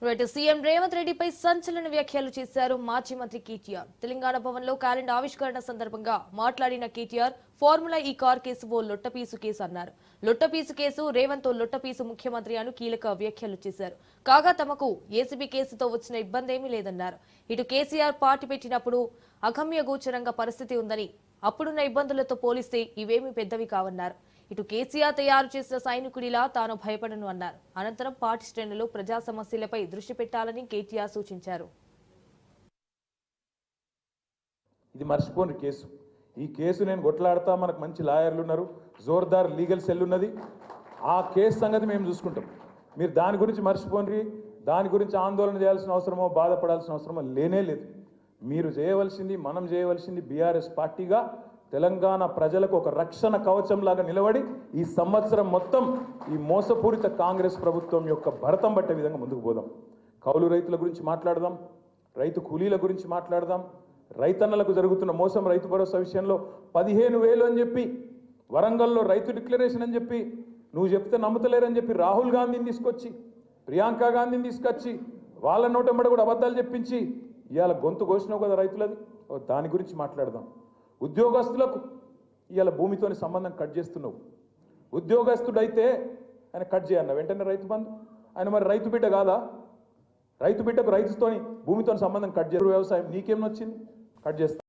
Right CM Revanth రెడ్డిపై సంచలన వ్యాఖ్యలు చేశారు మాజీ మంత్రి కేటీఆర్. తెలంగాణ భవన్లో క్యాలెండర్ ఆవిష్కరణ సందర్భంగా మాట్లాడిన కేటీఆర్ ఫార్ములా ఈ కార్ కేసు ఓ లొట్టపీసు కేసు అన్నారు. లొట్టపీసు కేసు రేవంత్ ఓ లొట్టపీసు ముఖ్యమంత్రి అని కీలక వ్యాఖ్యలు చేశారు. కాగా తమకు ఏసీబీ కేసుతో వచ్చిన ఇబ్బంది ఏమీ లేదన్నారు. ఇటు కేసీఆర్ పార్టీ పెట్టినప్పుడు అగమ్యగోచరంగా పరిస్థితి ఉందని, అప్పుడున్న ఇబ్బందులతో పోలిస్తే ఇవేమీ పెద్దవి కావన్నారు. ఇటు కేసీఆర్ తయారు చేసిన సైనికుడిలా తాను భయపడను అన్నారు. అనంతరం పార్టీ శ్రేణులు ప్రజా సమస్యలపై దృష్టి పెట్టాలని కేటీఆర్ సూచించారు. ఇది మర్చిపోని కేసు. ఈ కేసు నేను కొట్లాడతా, మనకు మంచి లాయర్లు ఉన్నారు, జోర్దార్ లీగల్ సెల్ ఉన్నది. ఆ కేసు సంగతి మేము చూసుకుంటాం. మీరు దాని గురించి మర్చిపోండి. దాని గురించి ఆందోళన చేయాల్సిన అవసరమో బాధపడాల్సిన అవసరమో లేనే లేదు. మీరు చేయవలసింది, మనం చేయవలసింది బీఆర్ఎస్ పార్టీగా తెలంగాణ ప్రజలకు ఒక రక్షణ కవచంలాగా నిలబడి ఈ సంవత్సరం మొత్తం ఈ మోసపూరిత కాంగ్రెస్ ప్రభుత్వం యొక్క భరతం పట్టే విధంగా ముందుకు పోదాం. కౌలు రైతుల గురించి మాట్లాడదాం, రైతు కూలీల గురించి మాట్లాడదాం. రైతన్నలకు జరుగుతున్న మోసం, రైతు భరోసా విషయంలో 15,000 అని చెప్పి, వరంగల్లో రైతు డిక్లరేషన్ అని చెప్పి, నువ్వు చెప్తే నమ్ముతలేరని చెప్పి రాహుల్ గాంధీని తీసుకొచ్చి, ప్రియాంక గాంధీని తీసుకొచ్చి, వాళ్ళ నోటెంబడ కూడా అబద్ధాలు చెప్పించి ఇవాళ గొంతు కోసినావు కదా రైతులది. దాని గురించి మాట్లాడదాం. ఉద్యోగస్తులకు ఇవాళ భూమితోని సంబంధం కట్ చేస్తున్నావు. ఉద్యోగస్తుడైతే ఆయన కట్ చేయన్న వెంటనే రైతు బంధు. ఆయన మరి రైతు బిడ్డ కాదా? రైతు బిడ్డకు రైతుతోని భూమితోని సంబంధం కట్ చేస్తారు. వ్యవసాయం నీకేం నచ్చింది? కట్ చేస్తా.